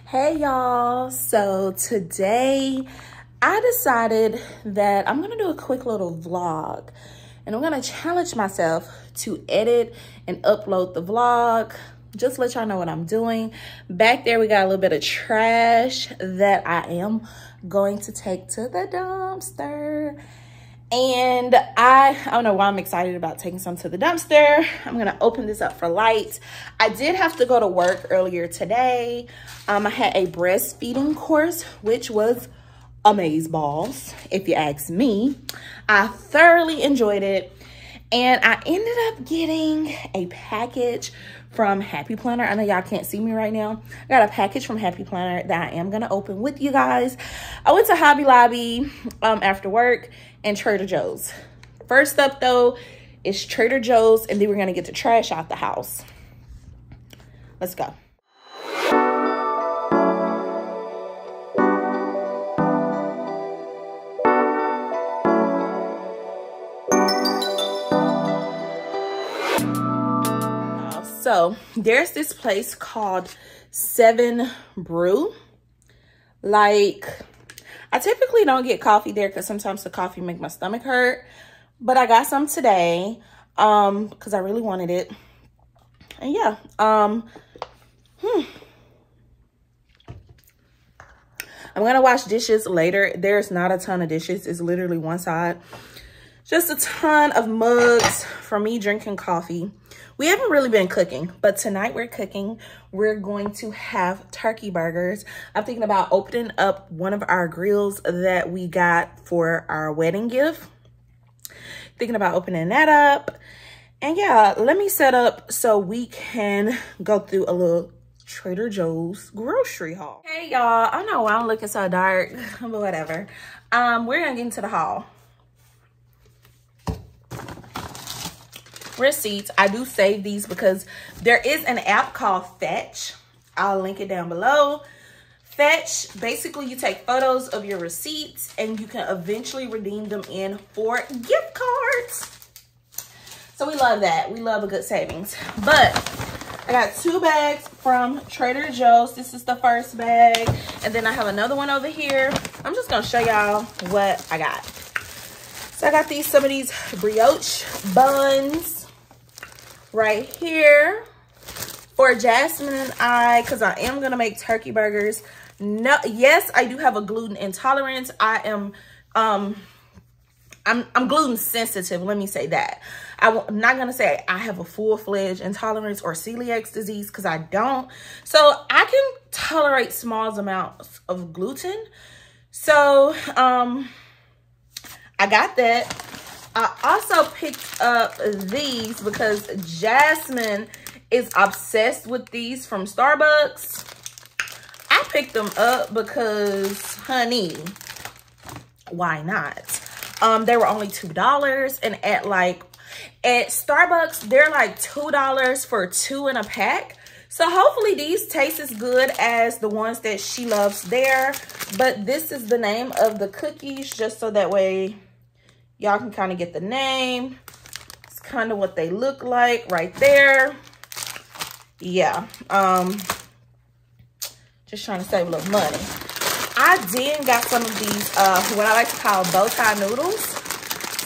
Hey y'all, so today I decided that I'm gonna do a quick little vlog and I'm gonna challenge myself to edit and upload the vlog. Just let y'all know what I'm doing. Back there we got a little bit of trash that I am going to take to the dumpster. And I don't know why I'm excited about taking some to the dumpster. I'm gonna open this up for light. I did have to go to work earlier today. I had a breastfeeding course, which was amazeballs, if you ask me. I thoroughly enjoyed it. And I ended up getting a package from Happy Planner. I know y'all can't see me right now. I got a package from Happy Planner that I am gonna open with you guys. I went to Hobby Lobby after work and Trader Joe's. First up though is Trader Joe's, and then we're gonna get the trash out the house. Let's go. So there's this place called 7 Brew. Like, I typically don't get coffee there because sometimes the coffee make my stomach hurt, but I got some today because I really wanted it. And yeah, I'm gonna wash dishes later. There's not a ton of dishes. It's literally one side. Just a ton of mugs for me drinking coffee. We haven't really been cooking, but tonight we're cooking. We're going to have turkey burgers. I'm thinking about opening up one of our grills that we got for our wedding gift. Thinking about opening that up. And yeah, let me set up so we can go through a little Trader Joe's grocery haul. Hey y'all, I know why I'm looking so dark, but whatever. We're gonna get into the haul. Receipts. I do save these because there is an app called Fetch. I'll link it down below. Fetch, basically you take photos of your receipts and you can eventually redeem them in for gift cards. So we love that. We love a good savings. But I got 2 bags from Trader Joe's. This is the first bag. And then I have another one over here. I'm just gonna show y'all what I got. So I got some of these brioche buns right here for Jasmine and I, because I am gonna make turkey burgers. No, yes, I do have a gluten intolerance. I am I'm gluten sensitive, let me say that. I'm not gonna say I have a full-fledged intolerance or celiac disease, because I don't. So I can tolerate small amounts of gluten. So I got that. I also picked up these because Jasmine is obsessed with these from Starbucks. I picked them up because, honey, why not? They were only $2, and at Starbucks, they're like $2 for 2 in a pack. So hopefully these taste as good as the ones that she loves there. But this is the name of the cookies, just so that way y'all can kind of get the name. It's kind of what they look like right there. Yeah. Just trying to save a little money. I then got some of these, what I like to call bow tie noodles.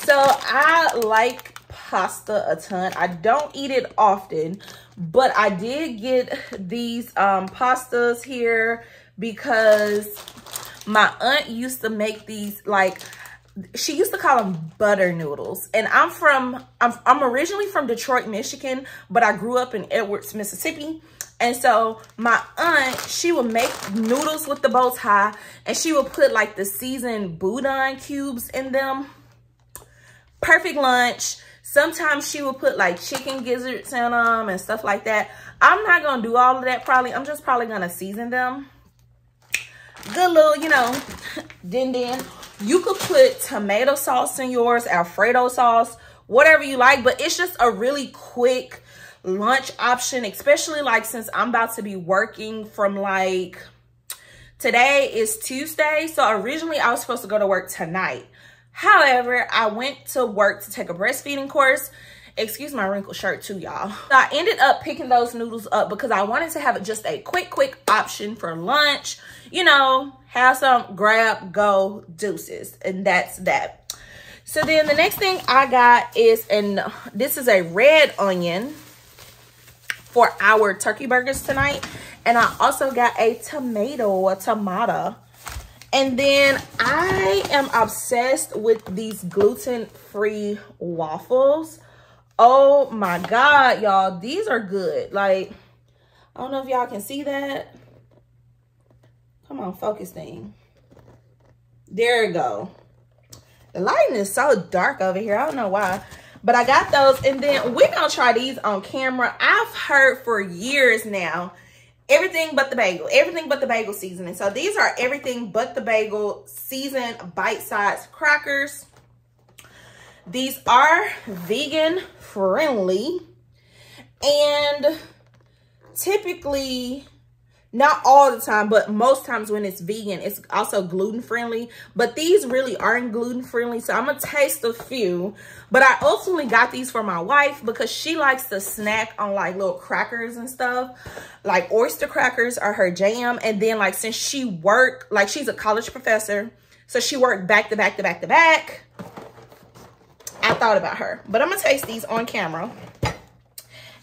So I like pasta a ton. I don't eat it often, but I did get these pastas here because my aunt used to make these, like, she used to call them butter noodles. And I'm originally from Detroit, Michigan, but I grew up in Edwards, Mississippi. And so my aunt, she would make noodles with the bow tie, and she would put like the seasoned boudin cubes in them. Perfect lunch. Sometimes she would put like chicken gizzards in them and stuff like that. I'm not gonna do all of that probably. I'm just probably gonna season them. Good little, you know, din. You could put tomato sauce in yours, Alfredo sauce, whatever you like, but it's just a really quick lunch option, especially like since I'm about to be working from like, today is Tuesday. So originally I was supposed to go to work tonight. However, I went to work to take a breastfeeding course, Excuse my wrinkled shirt too, y'all. So I ended up picking those noodles up because I wanted to have just a quick option for lunch. You know, have some, grab, go, deuces. And that's that. So then the next thing I got is, and this is a red onion for our turkey burgers tonight. And I also got a tomato. And then I am obsessed with these gluten-free waffles. Oh my God, y'all. These are good. Like, I don't know if y'all can see that. Come on, focus thing. There you go. The lighting is so dark over here. I don't know why. But I got those. And then we're going to try these on camera. I've heard for years now, everything but the bagel. Everything but the bagel seasoning. So these are everything but the bagel seasoned bite-sized crackers. These are vegan friendly. And typically, not all the time, but most times when it's vegan, it's also gluten friendly. But these really aren't gluten friendly. So I'm going to taste a few. But I ultimately got these for my wife because she likes to snack on like little crackers and stuff. Like oyster crackers are her jam. And then like since she worked, like she's a college professor. So she worked back to back to back to back. I thought about her. But I'm going to taste these on camera.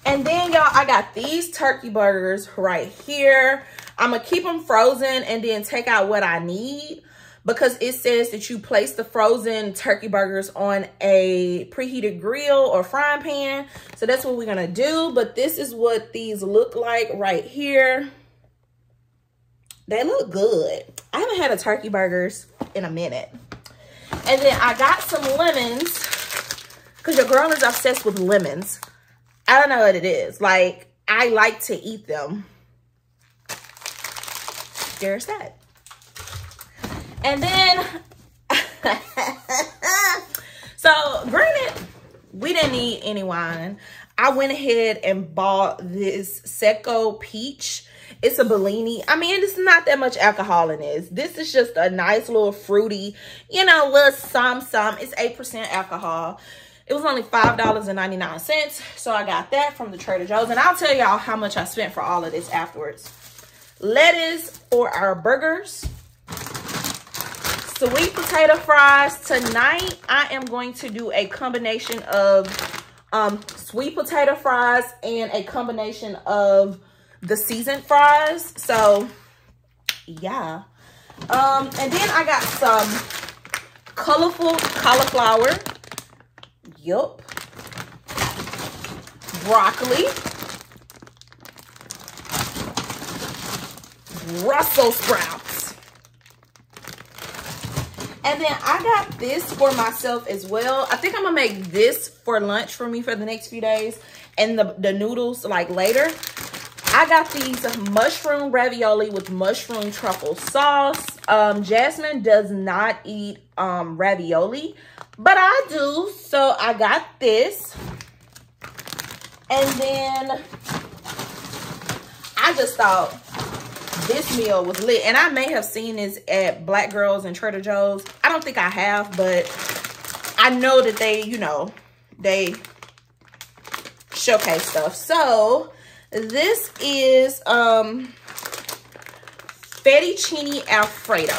And then, y'all, I got these turkey burgers right here. I'm going to keep them frozen and then take out what I need. Because it says that you place the frozen turkey burgers on a preheated grill or frying pan. So that's what we're going to do. But this is what these look like right here. They look good. I haven't had a turkey burgers in a minute. And then I got some lemons. Because your girl is obsessed with lemons. I don't know what it is. Like, I like to eat them. There's that. And then, so granted, we didn't need any wine. I went ahead and bought this Secco Peach. It's a Bellini. I mean, it's not that much alcohol in this. This is just a nice little fruity, you know, little some. It's 8% alcohol. It was only $5.99. So I got that from the Trader Joe's. And I'll tell y'all how much I spent for all of this afterwards. Lettuce for our burgers. Sweet potato fries. Tonight, I am going to do a combination of sweet potato fries and a combination of the seasoned fries. So, yeah. And then I got some colorful cauliflower. Yup. Broccoli. Brussels sprouts. And then I got this for myself as well. I think I'm going to make this for lunch for me for the next few days. And the noodles like later. I got these mushroom ravioli with mushroom truffle sauce. Jasmine does not eat ravioli. But I do, so I got this. And then I just thought this meal was lit. And I may have seen this at Black Girls and Trader Joe's. I don't think I have, but I know that they, you know, they showcase stuff. So this is fettuccine Alfredo.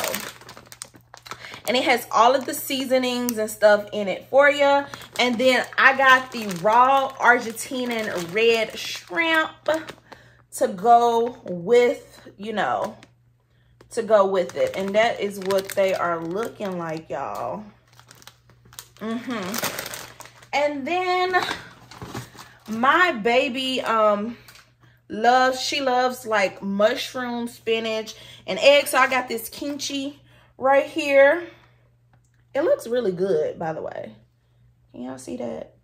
And it has all of the seasonings and stuff in it for you. And then I got the raw Argentinian red shrimp to go with, you know, to go with it. And that is what they are looking like, y'all. And then my baby she loves like mushroom, spinach, and eggs. So I got this kimchi right here. It looks really good, by the way. Can y'all see that?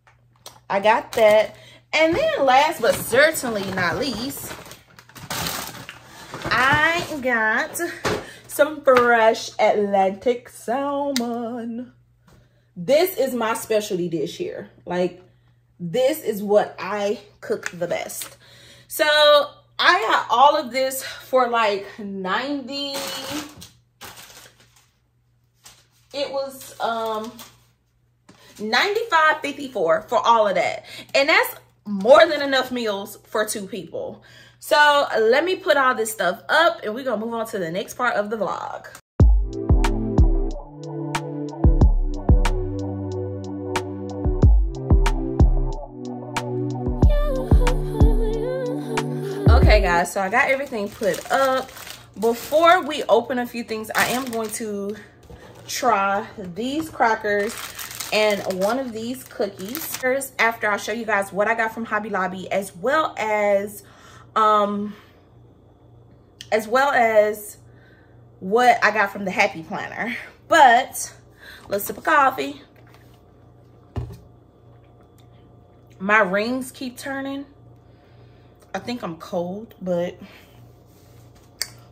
I got that. And then last but certainly not least, I got some fresh Atlantic salmon. This is my specialty dish here. Like, this is what I cook the best. So I got all of this for like 90. It was $95.54 for all of that. And that's more than enough meals for 2 people. So let me put all this stuff up and we're gonna move on to the next part of the vlog. Okay guys, so I got everything put up. Before we open a few things, I am going to try these crackers and one of these cookies first, after I'll show you guys what I got from Hobby Lobby, as well as what I got from the Happy Planner. But let's sip of coffee. My rings keep turning. I think I'm cold, but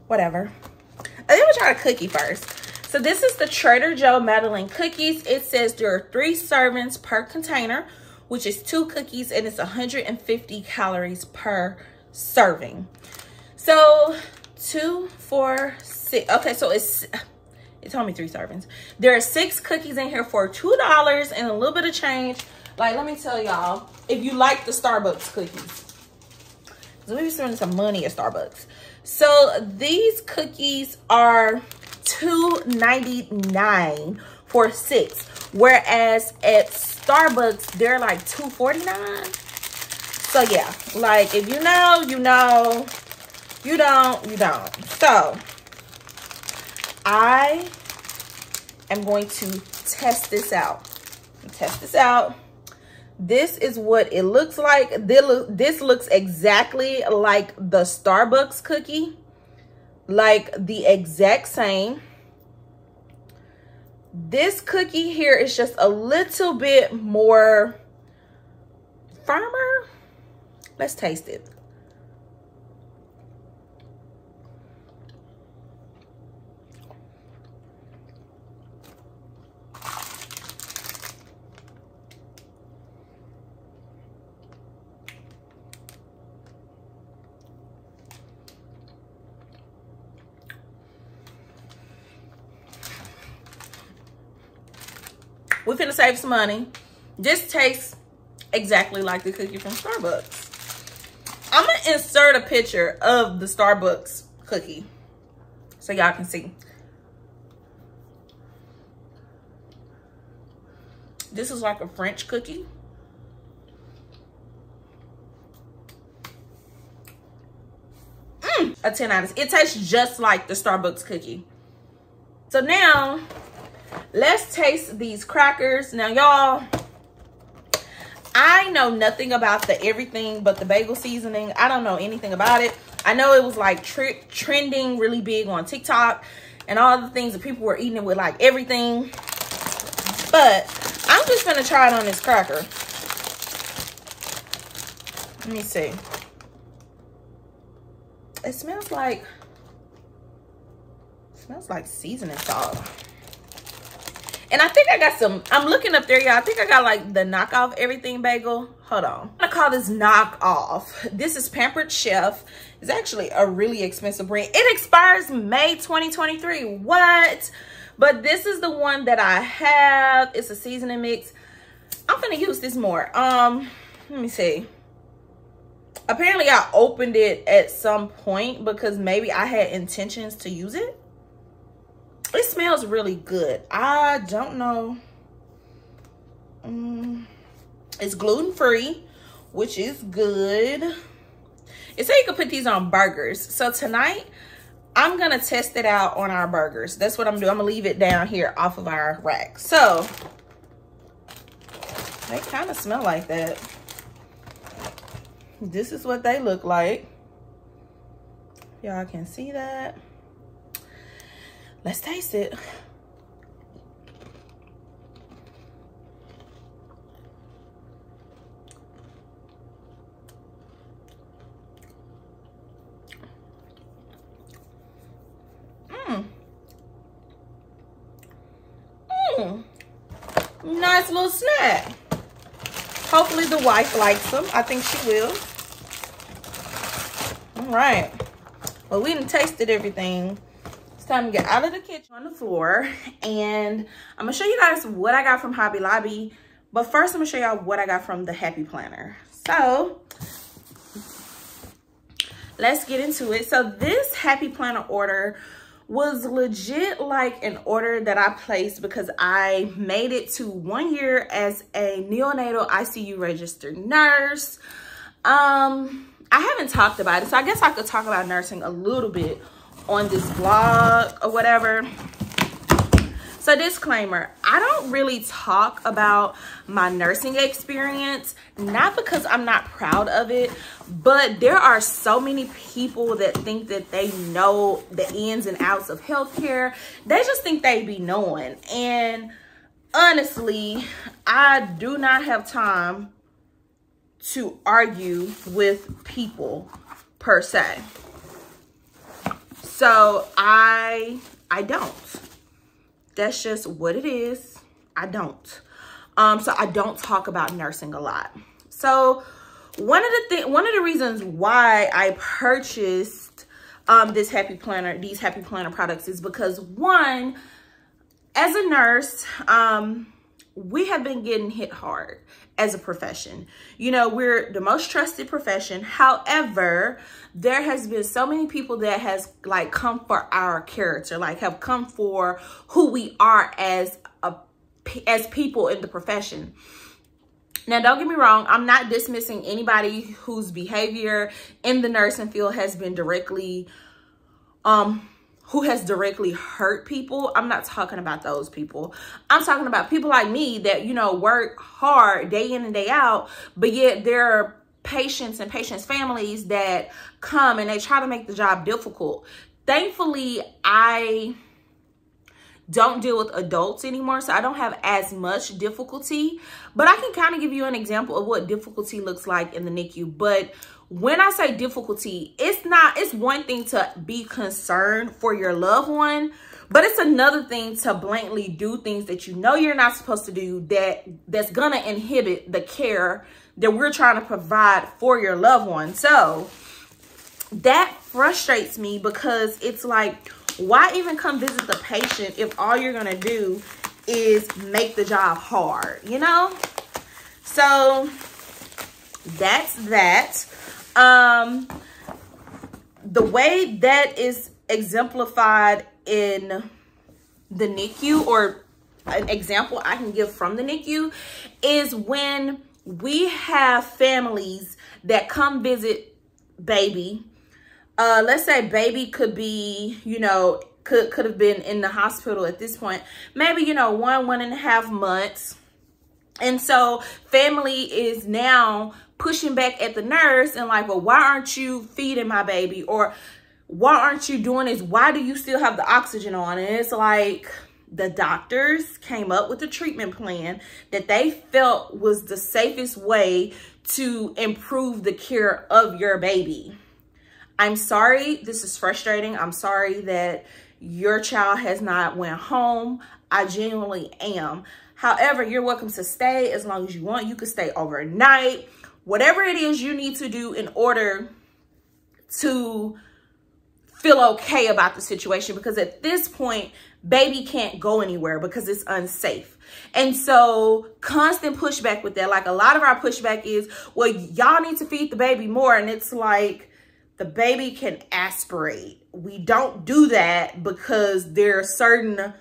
whatever. I think we'll try the cookie first. So this is the Trader Joe Madeline cookies. It says there are 3 servings per container, which is 2 cookies, and it's 150 calories per serving. So 2, 4, 6. Okay, so it told me 3 servings. There are 6 cookies in here for $2 and a little bit of change. Like, let me tell y'all, if you like the Starbucks cookies, so we be spending some money at Starbucks. So these cookies are $2.99 for 6, whereas at Starbucks they're like $2.49. So yeah, like if you know, you know. You don't, you don't. So I am going to test this out. This is what it looks like. This looks exactly like the Starbucks cookie, like the exact same. This cookie here is just a little bit more firmer. Let's taste it. We're finna save some money. This tastes exactly like the cookie from Starbucks. I'm gonna insert a picture of the Starbucks cookie so y'all can see. This is like a French cookie. A 10 out of 10. It tastes just like the Starbucks cookie. So now, let's taste these crackers. Now, y'all, I know nothing about the everything but the bagel seasoning. I don't know anything about it. I know it was like trending really big on TikTok and all the things that people were eating it with, like everything. But I'm just gonna try it on this cracker. Let me see. It smells like seasoning salt. And I think I got some, I'm looking up there, y'all. I think I got like the knockoff everything bagel. Hold on. I'm gonna call this knockoff. This is Pampered Chef. It's actually a really expensive brand. It expires May 2023. What? But this is the one that I have. It's a seasoning mix. I'm gonna use this more. Let me see. Apparently I opened it at some point because maybe I had intentions to use it. It smells really good. I don't know. It's gluten-free, which is good. It said you can put these on burgers. So tonight, I'm going to test it out on our burgers. That's what I'm doing. I'm going to leave it down here off of our rack. So, they kind of smell like that. This is what they look like. Y'all can see that. Let's taste it. Nice little snack. Hopefully the wife likes them. I think she will. All right. Well, we done tasted everything. It's time to get out of the kitchen on the floor, and I'm gonna show you guys what I got from Hobby Lobby But first, I'm gonna show y'all what I got from the Happy Planner. So let's get into it. So this Happy Planner order was legit like an order that I placed because I made it to 1 year as a neonatal ICU registered nurse. I haven't talked about it, so I guess I could talk about nursing a little bit on this vlog or whatever. So disclaimer, I don't really talk about my nursing experience, not because I'm not proud of it, but there are so many people that think that they know the ins and outs of healthcare. They just think they be knowing. And honestly, I do not have time to argue with people per se. So I don't. That's just what it is. I don't. So I don't talk about nursing a lot. So one of the reasons why I purchased these Happy Planner products is because, one, as a nurse, we have been getting hit hard as a profession. You know, we're the most trusted profession. However, there has been so many people that has like come for our character, like have come for who we are as people in the profession. Now, don't get me wrong. I'm not dismissing anybody whose behavior in the nursing field has been directly, who has directly hurt people. I'm not talking about those people. I'm talking about people like me that, you know, work hard day in and day out, but yet there are patients and patients' families that come and they try to make the job difficult. Thankfully, I don't deal with adults anymore, so I don't have as much difficulty, but I can kind of give you an example of what difficulty looks like in the NICU. But when I say difficulty, it's one thing to be concerned for your loved one, but it's another thing to blatantly do things that you know you're not supposed to do, that's gonna inhibit the care that we're trying to provide for your loved one. So that frustrates me because it's like, why even come visit the patient if all you're gonna do is make the job hard, you know? So that's that. The way that is exemplified in the NICU, or an example I can give from the NICU, is when we have families that come visit baby. Let's say baby could be, you know, could have been in the hospital at this point, maybe, you know, 1.5 months. And so family is now pushing back at the nurse and like, well, why aren't you feeding my baby? Or why aren't you doing this? Why do you still have the oxygen on? And it's like, the doctors came up with a treatment plan that they felt was the safest way to improve the care of your baby. I'm sorry, this is frustrating. I'm sorry that your child has not went home. I genuinely am. However, you're welcome to stay as long as you want. You can stay overnight. Whatever it is you need to do in order to feel okay about the situation, because at this point, baby can't go anywhere because it's unsafe. And so constant pushback with that, like a lot of our pushback is, well, y'all need to feed the baby more. And it's like, the baby can aspirate. We don't do that because there are certain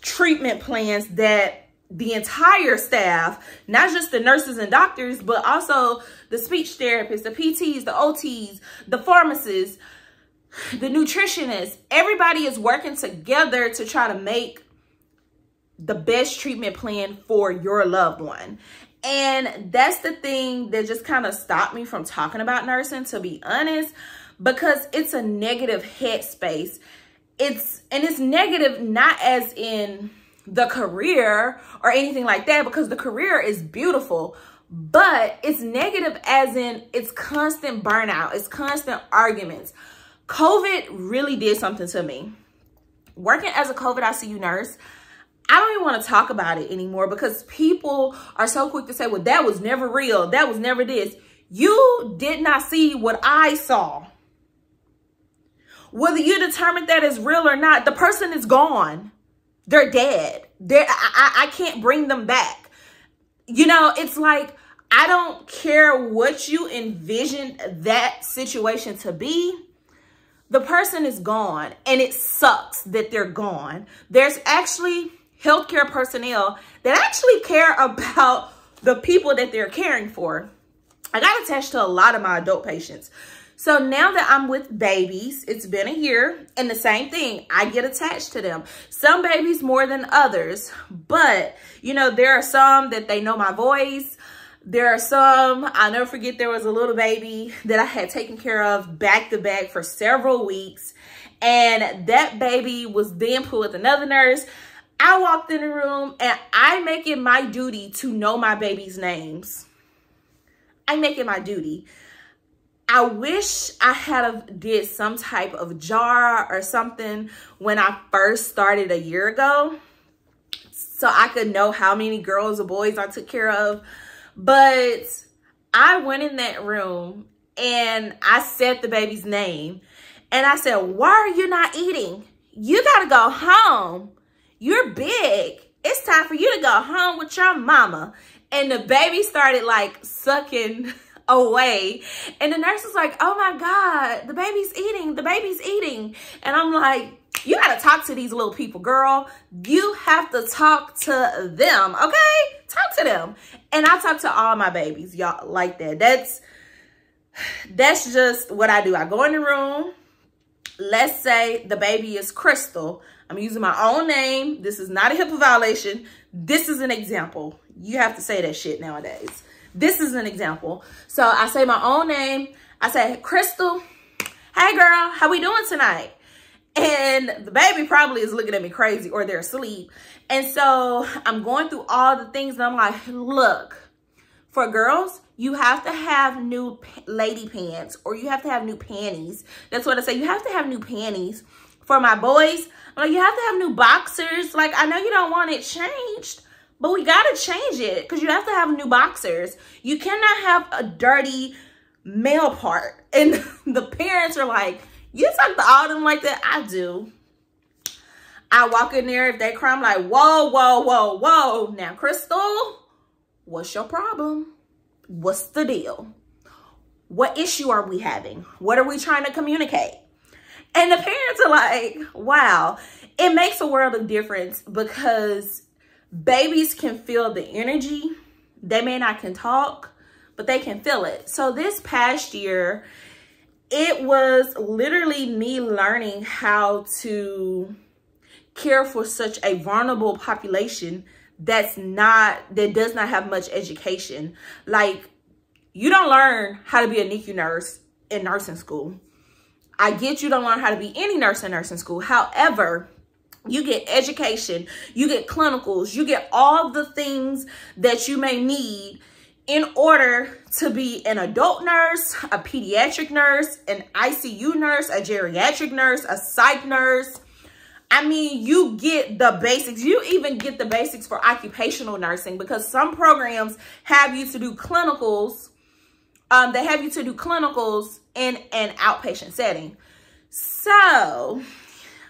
treatment plans that the entire staff, not just the nurses and doctors, but also the speech therapists, the PTs, the OTs, the pharmacists, the nutritionists, everybody is working together to try to make the best treatment plan for your loved one. And that's the thing that just kind of stopped me from talking about nursing, to be honest, because it's a negative headspace. It's negative not as in the career or anything like that, because the career is beautiful, but it's negative as in it's constant burnout. It's constant arguments. COVID really did something to me. Working as a COVID ICU nurse, I don't even want to talk about it anymore because people are so quick to say, well, that was never real. That was never this. You did not see what I saw. Whether you determined that is real or not, the person is gone. They're dead. I can't bring them back. you know, it's like, I don't care what you envisioned that situation to be. The person is gone, and it sucks that they're gone. There's actually healthcare personnel that actually care about the people that they're caring for. I got attached to a lot of my adult patients. So now that I'm with babies, it's been a year, and the same thing, I get attached to them. Some babies more than others, but you know, there are some that they know my voice. There are some, I'll never forget, there was a little baby that I had taken care of back to back for several weeks, and that baby was then put with another nurse. I walked in the room, and I make it my duty to know my baby's names. I make it my duty. I wish I had did some type of jar or something when I first started a year ago, so I could know how many girls or boys I took care of. But I went in that room and I said the baby's name, and I said, "Why are you not eating? You gotta go home. You're big. It's time for you to go home with your mama." And the baby started like sucking away, and the nurse was like, "Oh my God, the baby's eating, the baby's eating." And I'm like, you gotta talk to these little people, girl. You have to talk to them, okay? Talk to them. And I talk to all my babies, y'all, like that. That's just what I do. I go in the room. Let's say the baby is Crystal. I'm using my own name. This is not a HIPAA violation. This is an example. You have to say that shit nowadays. This is an example. So I say my own name. I say, "Crystal, hey girl, how we doing tonight?" And the baby probably is looking at me crazy, or they're asleep. And so I'm going through all the things, and I'm like, look, for girls, you have to have new lady pants, or you have to have new panties. That's what I say. You have to have new panties. For my boys, I'm like, you have to have new boxers. Like, I know you don't want it changed, but we got to change it, because you have to have new boxers. You cannot have a dirty male part. And the parents are like, "You talk to all of them like that?" I do. I walk in there, if they cry, I'm like, "Whoa, whoa, whoa, whoa. Now, Crystal, what's your problem? What's the deal? What issue are we having? What are we trying to communicate?" And the parents are like, wow. It makes a world of difference, because babies can feel the energy. They may not can talk, but they can feel it. So this past year, it was literally me learning how to care for such a vulnerable population that does not have much education. Like, you don't learn how to be a NICU nurse in nursing school. I get you don't learn how to be any nurse in nursing school. However, you get education, you get clinicals, you get all the things that you may need in order to be an adult nurse, a pediatric nurse, an ICU nurse, a geriatric nurse, a psych nurse. I mean, you get the basics. You even get the basics for occupational nursing, because some programs have you to do clinicals. They have you to do clinicals in an outpatient setting. So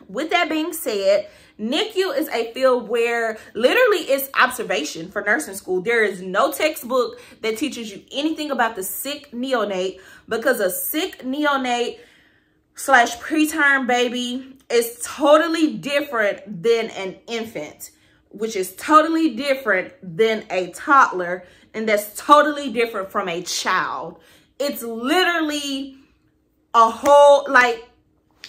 with that being said, NICU is a field where literally it's observation for nursing school. There is no textbook that teaches you anything about the sick neonate, because a sick neonate / preterm baby is totally different than an infant, which is totally different than a toddler, and that's totally different from a child. It's literally a whole, like,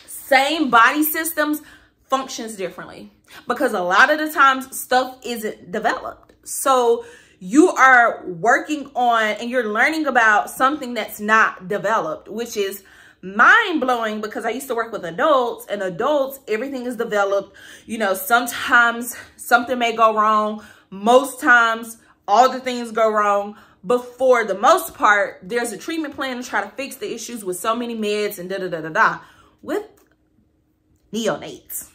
same body systems, functions differently, because a lot of the times stuff isn't developed. So you are working on and you're learning about something that's not developed, which is mind-blowing, because I used to work with adults, and adults, everything is developed. You know, sometimes something may go wrong. Most times all the things go wrong, but for the most part, there's a treatment plan to try to fix the issues with so many meds and da-da-da-da-da. With neonates,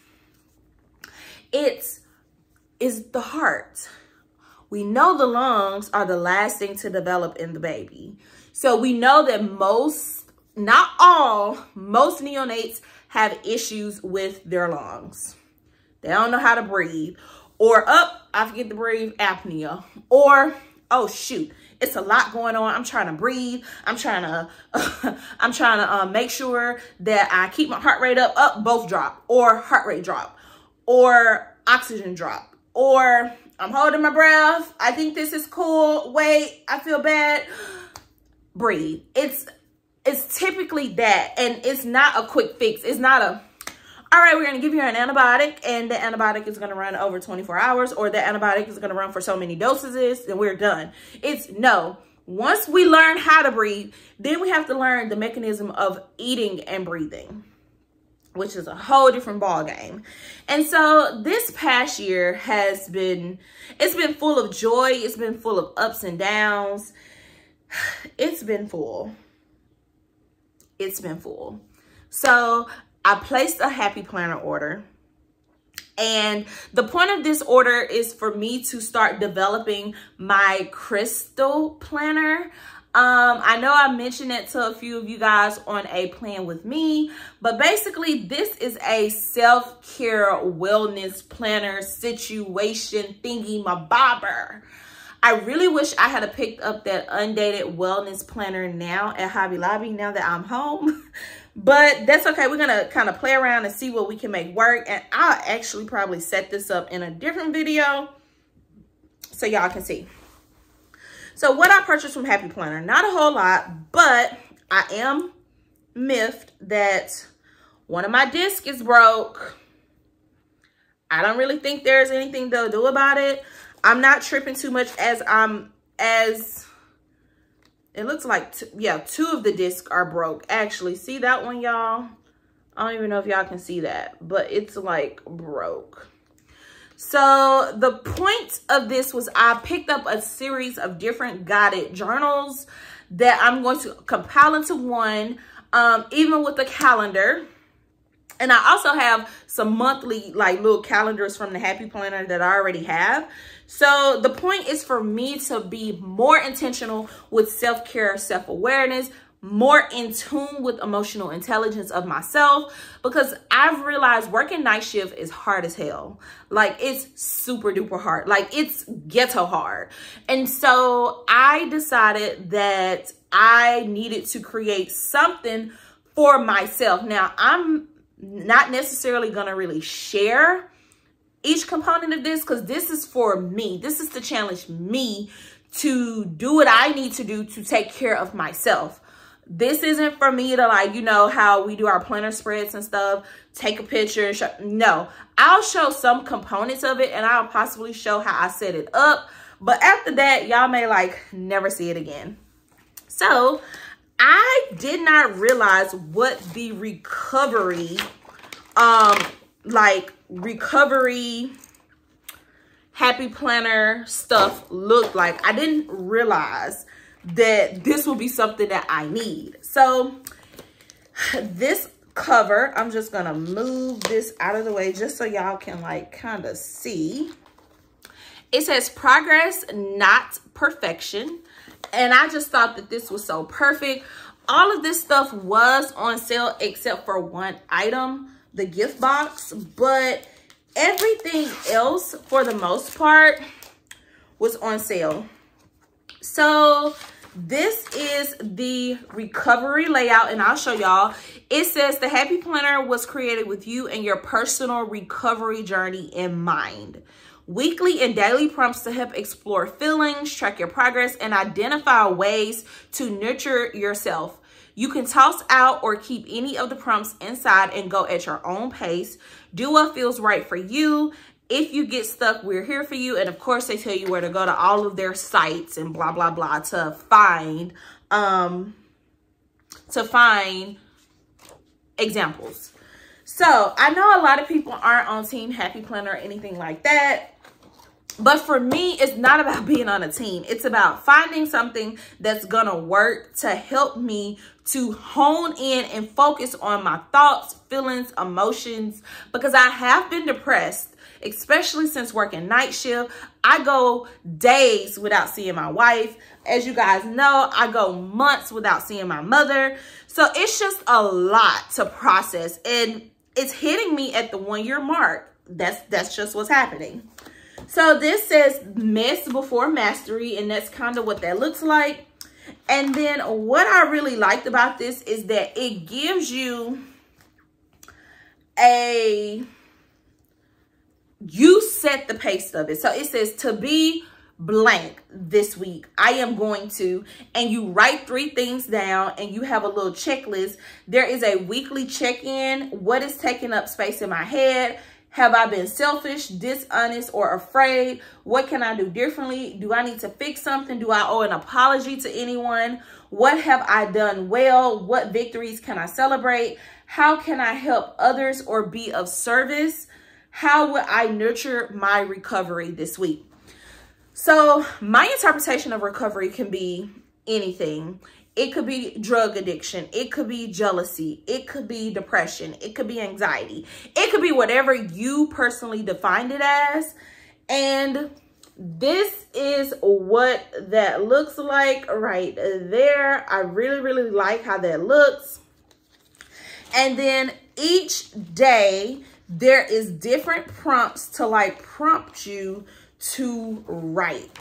it is the heart. We know the lungs are the last thing to develop in the baby. So we know that most, not all, most neonates have issues with their lungs. They don't know how to breathe, or I forget to breathe, apnea, or oh shoot, it's a lot going on. I'm trying to breathe. I'm trying to make sure that I keep my heart rate up, both drop, or heart rate drop, or oxygen drop, or I'm holding my breath. I think this is cool. Wait, I feel bad. Breathe. It's typically that, and it's not a quick fix. It's not a, all right, we're going to give you an antibiotic, and the antibiotic is going to run over 24 hours, or the antibiotic is going to run for so many dosages, and we're done. It's no. Once we learn how to breathe, then we have to learn the mechanism of eating and breathing, which is a whole different ball game. And so this past year has been, it's been full of joy. It's been full of ups and downs. It's been full. It's been full. So I placed a happy planner order, and the point of this order is for me to start developing my crystal planner. I know I mentioned it to a few of you guys on a plan with me, but basically this is a self-care wellness planner situation thingy my bobber. I really wish I had picked up that undated wellness planner now at Hobby Lobby now that I'm home. But that's okay. We're going to kind of play around and see what we can make work. And I'll actually probably set this up in a different video so y'all can see. So what I purchased from Happy Planner, not a whole lot, but I am miffed that one of my discs is broke. I don't really think there's anything they'll do about it. I'm not tripping too much as it looks like, yeah, 2 of the discs are broke. Actually, see that one, y'all? I don't even know if y'all can see that, but it's like broke. So the point of this was I picked up a series of different guided journals that I'm going to compile into one, even with the calendar. And I also have some monthly like little calendars from the Happy Planner that I already have. So the point is for me to be more intentional with self-care, self-awareness, more in tune with emotional intelligence of myself, because I've realized working night shift is hard as hell. Like, it's super duper hard. Like, it's ghetto hard. And so I decided that I needed to create something for myself. Now, I'm not necessarily going to really share each component of this because this is for me. This is to challenge me to do what I need to do to take care of myself. This isn't for me to, like, you know, how we do our planner spreads and stuff, take a picture and show. No, I'll show some components of it and I'll possibly show how I set it up. But after that, y'all may like never see it again. So I did not realize what the recovery Happy Planner stuff looked like. I didn't realize that this will be something that I need. So this cover, I'm just gonna move this out of the way just so y'all can like kind of see. It says progress, not perfection. And I just thought that this was so perfect. All of this stuff was on sale except for one item, the gift box, but everything else for the most part was on sale. So this is the recovery layout and I'll show y'all. It says the Happy Planner was created with you and your personal recovery journey in mind. Weekly and daily prompts to help explore feelings, track your progress, and identify ways to nurture yourself. You can toss out or keep any of the prompts inside and go at your own pace. Do what feels right for you. If you get stuck, we're here for you. And of course, they tell you where to go to all of their sites and blah, blah, blah to find examples. So I know a lot of people aren't on Team Happy Planner or anything like that. But for me, it's not about being on a team. It's about finding something that's going to work to help me to hone in and focus on my thoughts, feelings, emotions, because I have been depressed, especially since working night shift. I go days without seeing my wife. As you guys know, I go months without seeing my mother. So it's just a lot to process, and it's hitting me at the 1-year mark. That's just what's happening. So this says mess before mastery, and that's kind of what that looks like. And then what I really liked about this is that it gives you you set the pace of it. So it says to be blank this week, I am going to, and you write 3 things down and you have a little checklist. There is a weekly check-in. What is taking up space in my head? Have I been selfish, dishonest, or afraid? What can I do differently? Do I need to fix something? Do I owe an apology to anyone? What have I done well? What victories can I celebrate? How can I help others or be of service? How will I nurture my recovery this week? So my interpretation of recovery can be anything. It could be drug addiction. It could be jealousy. It could be depression. It could be anxiety. It could be whatever you personally defined it as. And this is what that looks like right there. I really, really like how that looks. And then each day there is different prompts to like prompt you to write.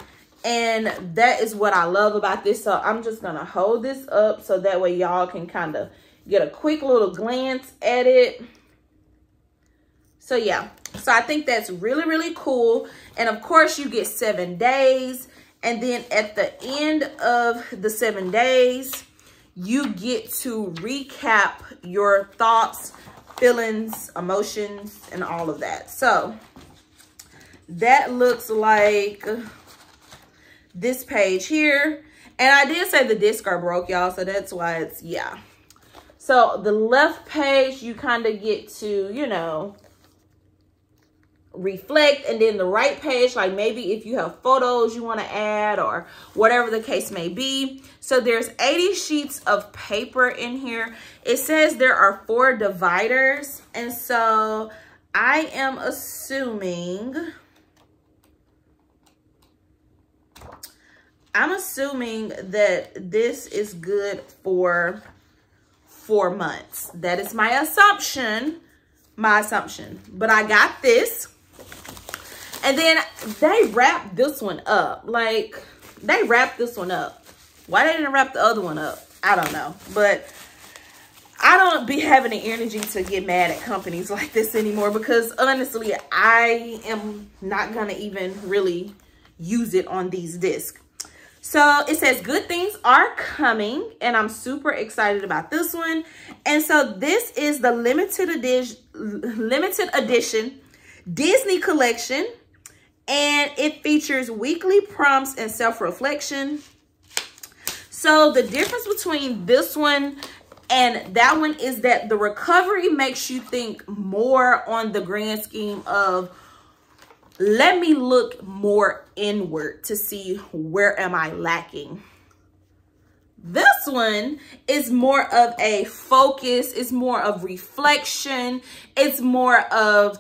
And that is what I love about this. So I'm just going to hold this up so that way y'all can kind of get a quick little glance at it. So yeah, so I think that's really, really cool. And of course you get 7 days. And then at the end of the 7 days, you get to recap your thoughts, feelings, emotions, and all of that. So that looks like this page here. And I did say the discs are broke, y'all, so that's why it's, yeah. So the left page, you kind of get to, you know, reflect. And then the right page, like maybe if you have photos you want to add or whatever the case may be. So there's 80 sheets of paper in here. It says there are 4 dividers. And so I am assuming that this is good for 4 months. That is my assumption. But I got this. And then they wrapped this one up. Like, they wrapped this one up. Why they didn't wrap the other one up? I don't know. But I don't be having the energy to get mad at companies like this anymore, because honestly, I am not going to even really use it on these discs. So it says good things are coming, and I'm super excited about this one. And so this is the limited edition Disney collection, and it features weekly prompts and self-reflection. So the difference between this one and that one is that the recovery makes you think more on the grand scheme of, let me look more inward to see where am I lacking. This one is more of a focus. It's more of reflection. It's more of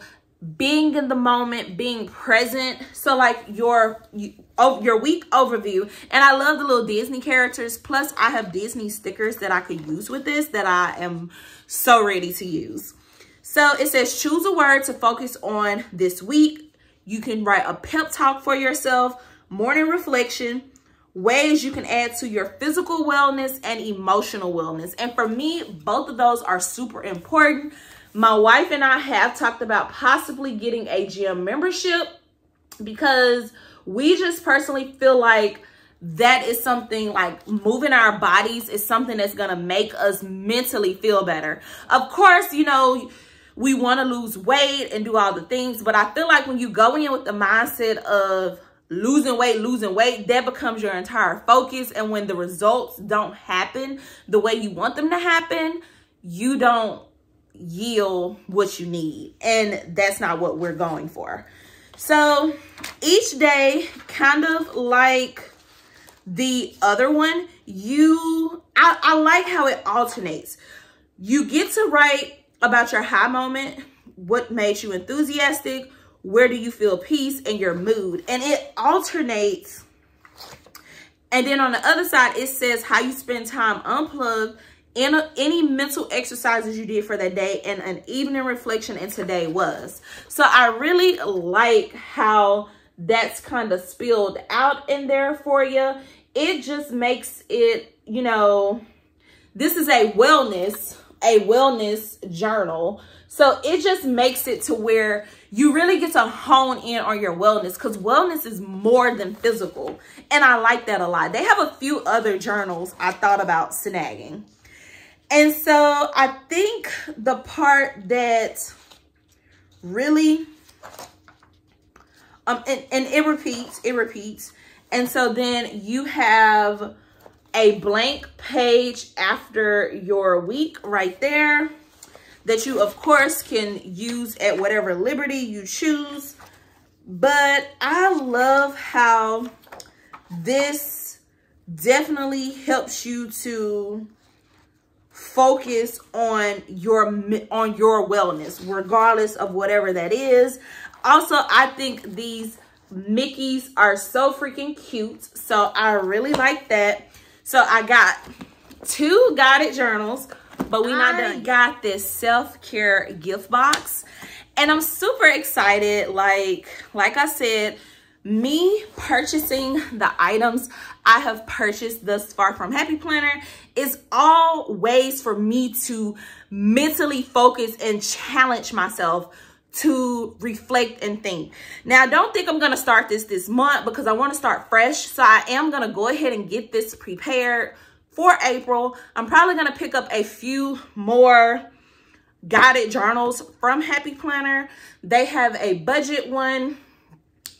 being in the moment, being present. So like your week overview. And I love the little Disney characters. Plus I have Disney stickers that I could use with this that I am so ready to use. So it says choose a word to focus on this week. You can write a pep talk for yourself, morning reflection, ways you can add to your physical wellness and emotional wellness. And for me, both of those are super important. My wife and I have talked about possibly getting a gym membership, because we just personally feel like that is something, like moving our bodies is something that's going to make us mentally feel better. Of course, you know, we want to lose weight and do all the things, but I feel like when you go in with the mindset of losing weight, that becomes your entire focus. And when the results don't happen the way you want them to happen, you don't yield what you need. And that's not what we're going for. So each day, kind of like the other one, I like how it alternates. You get to write about your high moment, what made you enthusiastic, where do you feel peace, and your mood. And it alternates. And then on the other side, it says how you spend time unplugged, any mental exercises you did for that day, and an evening reflection, and today was. So I really like how that's kind of spilled out in there for you. It just makes it, you know, this is a wellness journal. So it just makes it to where you really get to hone in on your wellness, because wellness is more than physical. And I like that a lot. They have a few other journals I thought about snagging. And so I think the part that really, and it repeats. And so then you have a blank page after your week right there that you, of course, can use at whatever liberty you choose. But I love how this definitely helps you to focus on your wellness, regardless of whatever that is. Also, I think these Mickeys are so freaking cute, so I really like that. So I got 2 guided journals, but we not done. Got this self-care gift box, and I'm super excited. Like I said, me purchasing the items I have purchased thus far from Happy Planner is all ways for me to mentally focus and challenge myself to reflect and think. Now, don't think I'm going to start this month, because I want to start fresh. So I am going to go ahead and get this prepared for April. I'm probably going to pick up a few more guided journals from Happy Planner. They have a budget one.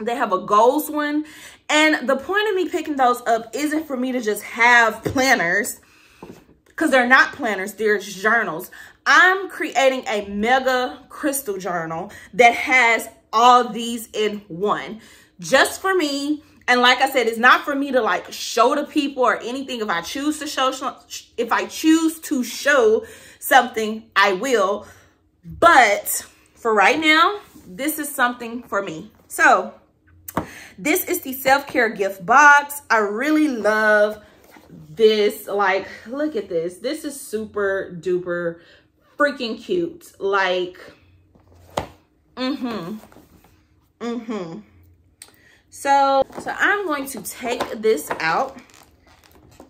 They have a goals one. And the point of me picking those up isn't for me to just have planners, because they're not planners, they're journals. I'm creating a mega crystal journal that has all these in one, just for me. And like I said, it's not for me to like show to people or anything. If I choose to show something, I will. But for right now, this is something for me. So this is the self-care gift box. I really love this. Like, look at this. This is super duper freaking cute. Like, So I'm going to take this out.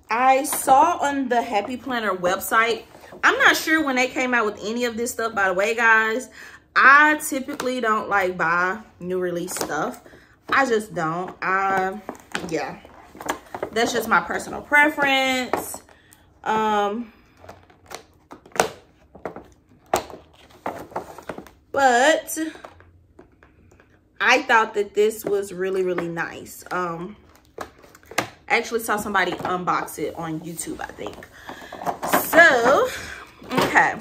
I saw on the Happy Planner website, I'm not sure when they came out with any of this stuff, by the way, guys. I typically don't like buy new release stuff. I just don't. Yeah, that's just my personal preference. But I thought that this was really, really nice. I actually saw somebody unbox it on YouTube, I think. So, okay.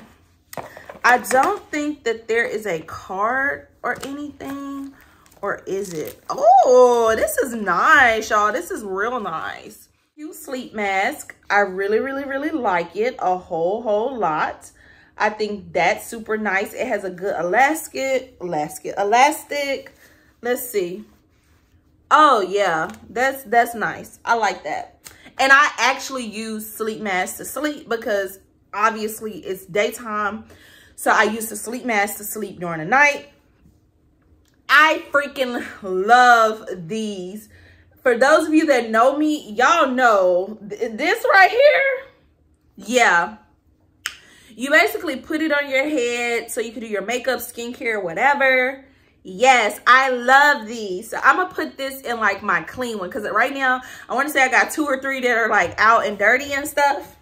I don't think that there is a card or anything. Or is it? Oh, this is nice, y'all. This is real nice. Cute sleep mask. I really, really, really like it a whole lot. I think that's super nice. It has a good elastic. Let's see. Oh yeah, that's nice. I like that. And I actually use sleep masks to sleep, because obviously it's daytime. So I use the sleep mask to sleep during the night. I freaking love these. For those of you that know me, y'all know this right here. Yeah. You basically put it on your head so you can do your makeup, skincare, whatever. Yes, I love these. So I'm going to put this in like my clean one, because right now I want to say I got 2 or 3 that are like out and dirty and stuff.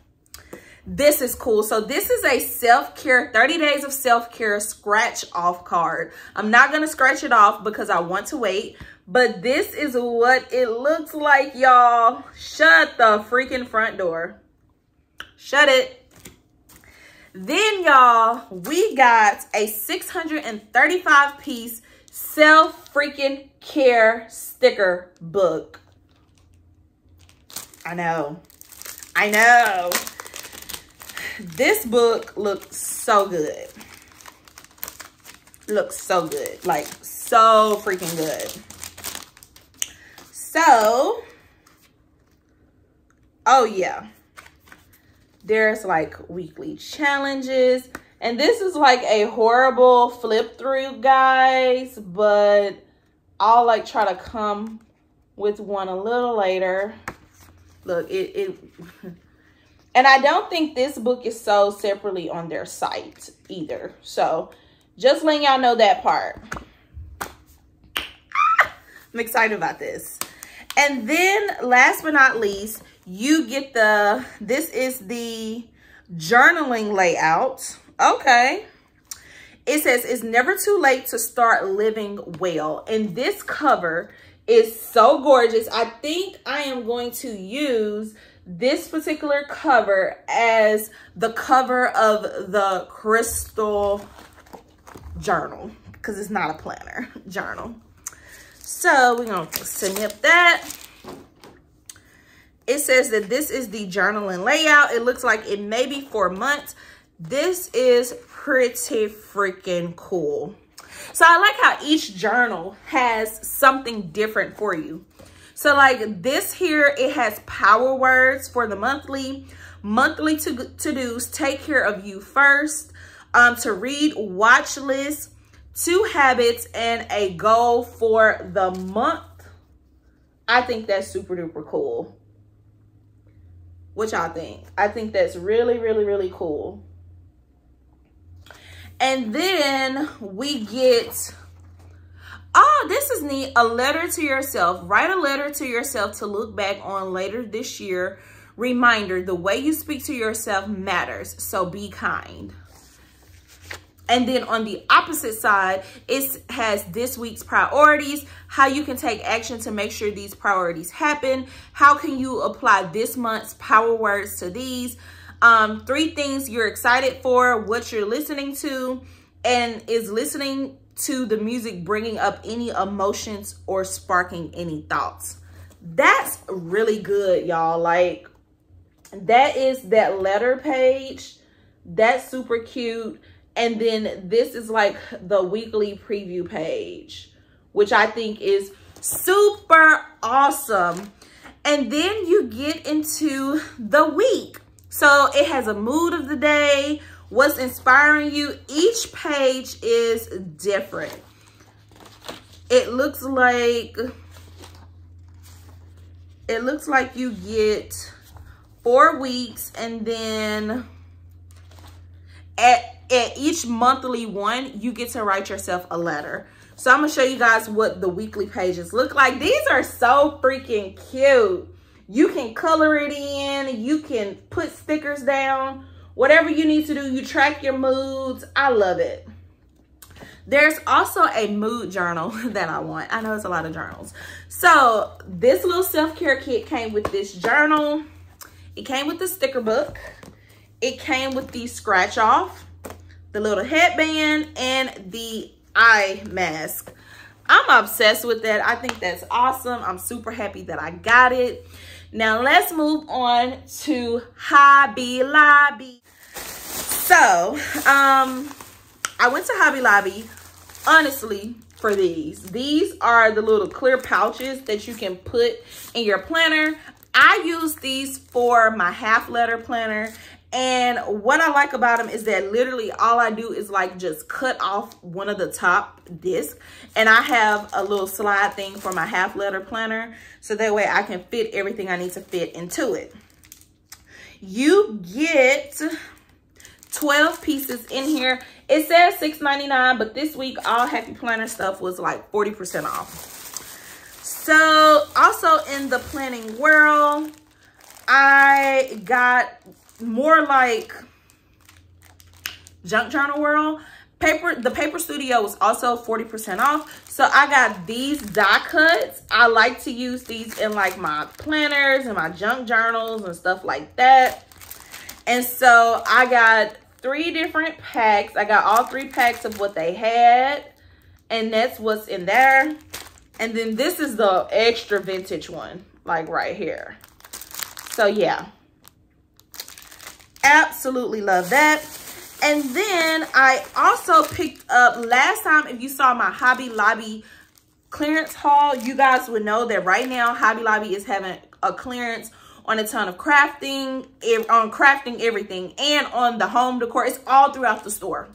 This is cool. So this is a self-care, 30 days of self-care scratch off card. I'm not going to scratch it off because I want to wait. But this is what it looks like, y'all. Shut the freaking front door. Shut it. Then, y'all, we got a 635-piece self-freaking care sticker book. I know. I know. This book looks so good. Looks so good. Like, so freaking good. So, oh yeah. There's like weekly challenges. And this is like a horrible flip through, guys. But I'll like try to come with one a little later. Look, and I don't think this book is sold separately on their site either. So just letting y'all know that part. I'm excited about this. And then last but not least, you get this is the journaling layout. Okay. It says, it's never too late to start living well. And this cover is so gorgeous. I think I am going to use this particular cover as the cover of the crystal journal, because it's not a planner journal. So we're going to snip that. It says that this is the journaling layout. It looks like it may be 4 months. This is pretty freaking cool. So I like how each journal has something different for you. So like this here, it has power words for the monthly to-dos, take care of you first, to read, watch list, 2 habits, and a goal for the month. I think that's super duper cool. What y'all think? I think that's really, really, really cool. And then we get, oh, this is neat, a letter to yourself. Write a letter to yourself to look back on later this year. Reminder, the way you speak to yourself matters, so be kind. And then on the opposite side, it has this week's priorities, how you can take action to make sure these priorities happen. How can you apply this month's power words to these? 3 things you're excited for, what you're listening to, and is listening to the music bringing up any emotions or sparking any thoughts. That's really good, y'all. Like, that is that letter page. That's super cute. And then this is like the weekly preview page, which I think is super awesome. And then you get into the week. So it has a mood of the day, what's inspiring you. Each page is different. It looks like you get 4 weeks, and then at each monthly one, you get to write yourself a letter. So I'm gonna show you guys what the weekly pages look like. These are so freaking cute. You can color it in, you can put stickers down, whatever you need to do. You track your moods. I love it. There's also a mood journal that I want. I know it's a lot of journals. So this little self-care kit came with this journal. It came with the sticker book. It came with the scratch off, the little headband, and the eye mask. I'm obsessed with that. I think that's awesome. I'm super happy that I got it. Now let's move on to Hobby Lobby. So, I went to Hobby Lobby, honestly, for these. These are the little clear pouches that you can put in your planner. I use these for my half letter planner. And what I like about them is that literally all I do is like just cut off one of the top discs, and I have a little slide thing for my half letter planner, so that way I can fit everything I need to fit into it. You get 12 pieces in here. It says $6.99, but this week all Happy Planner stuff was like 40% off. So also in the planning world, I got more like junk journal world. The paper studio was also 40% off. So I got these die cuts. I like to use these in like my planners and my junk journals and stuff like that. And so I got 3 different packs. I got all 3 packs of what they had, and that's what's in there. And then this is the extra vintage one, like right here. So yeah, absolutely love that. And then I also picked up, last time, if you saw my Hobby Lobby clearance haul, you guys would know that right now Hobby Lobby is having a clearance on a ton of crafting, on crafting everything, and on the home decor. It's all throughout the store.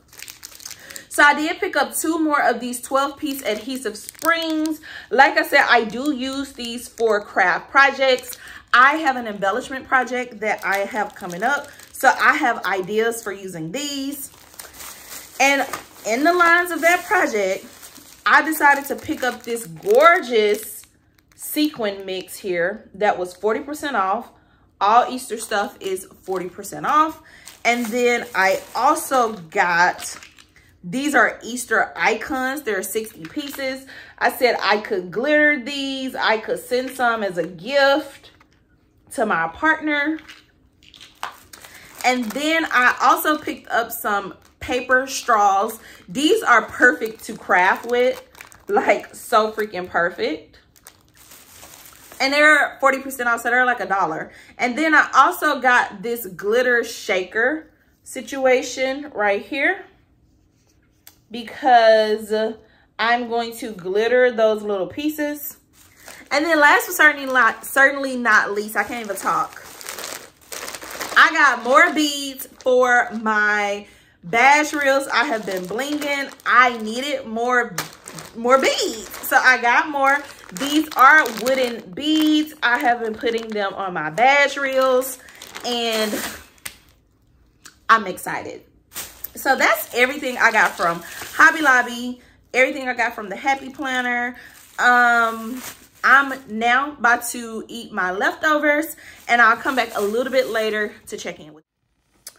So I did pick up 2 more of these 12-piece adhesive springs. Like I said, I do use these for craft projects. I have an embellishment project that I have coming up, so I have ideas for using these. And in the lines of that project, I decided to pick up this gorgeous sequin mix here that was 40% off. All Easter stuff is 40% off. And then I also got, these are Easter icons. There are 60 pieces. I said I could glitter these. I could send some as a gift to my partner. And then I also picked up some paper straws. These are perfect to craft with, like so freaking perfect. And they're 40% off, so they're like $1. And then I also got this glitter shaker situation right here, because I'm going to glitter those little pieces. And then last but certainly not least, I can't even talk, I got more beads for my badge reels. I have been blinging. I needed more beads, so I got more. These are wooden beads. I have been putting them on my badge reels, and I'm excited. So that's everything I got from Hobby Lobby, everything I got from the Happy Planner. I'm now about to eat my leftovers, and I'll come back a little bit later to check in with you.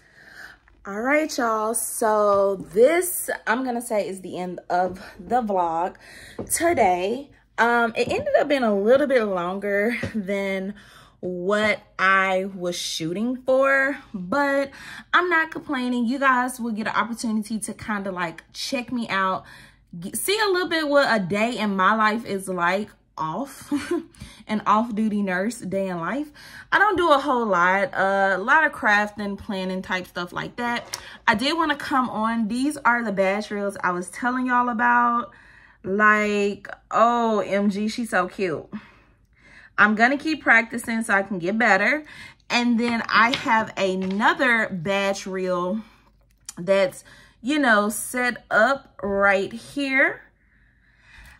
All right, y'all. So this, I'm going to say, is the end of the vlog today. It ended up being a little bit longer than what I was shooting for, but I'm not complaining. You guys will get an opportunity to kind of like check me out, see a little bit what a day in my life is like off, an off-duty nurse day in life. I don't do a whole lot, a lot of crafting, planning type stuff like that. I did want to come on. These are the badge reels I was telling y'all about. Like, oh, MG, she's so cute. I'm gonna keep practicing so I can get better. And then I have another badge reel that's, you know, set up right here.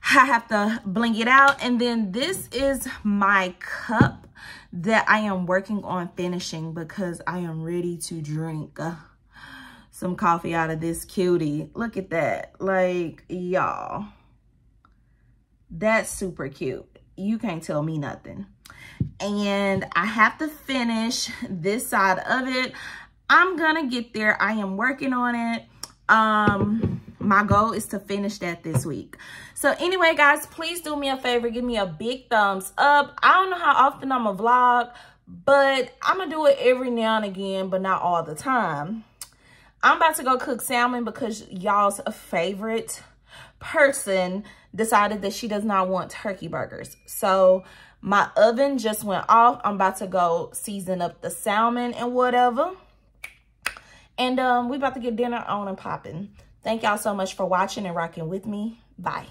I have to bling it out. And then this is my cup that I am working on finishing, because I am ready to drink some coffee out of this cutie. Look at that. Like, y'all, that's super cute. You can't tell me nothing. And I have to finish this side of it. I'm gonna get there. I am working on it. My goal is to finish that this week. So anyway, guys, please do me a favor. Give me a big thumbs up. I don't know how often I'm gonna vlog, but I'm gonna do it every now and again, but not all the time. I'm about to go cook salmon because y'all's favorite person decided that she does not want turkey burgers. So my oven just went off. I'm about to go season up the salmon and whatever. And we about to get dinner on and popping. Thank y'all so much for watching and rocking with me. Bye.